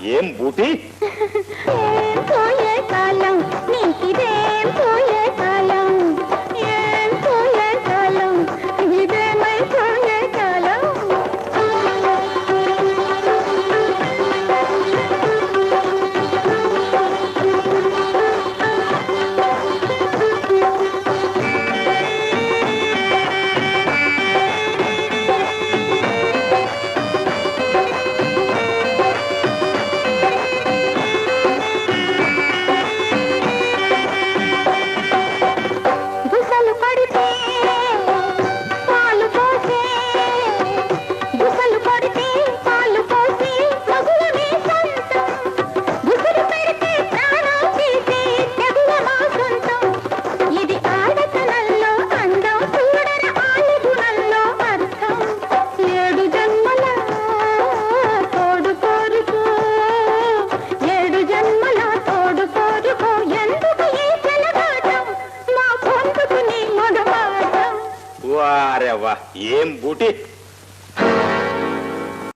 ఏం బూటి పోయే కాలం నీకిదేం పోయే కాలం ఏం పోయే కాలం ఇదేమై పోయే కాలం బుసలు పడితే పాలు పోసే బుసలు పడితే పాలు పోసే మగువనే సొంతం బుసలు పెడితే ప్రాణం తీసే తెగువ మా సొంతం ఇది ఆడతనంలో అందం చూడర ఆలుగుణంలో అర్థం ఏడు జన్మల తోడు కోరుకో ఏడు జన్మల తోడు కోరుకో ఎందుకు ఈ చెలగాటం మా పొందుకు నీ మగవాటం వారే వా ఏం బూటి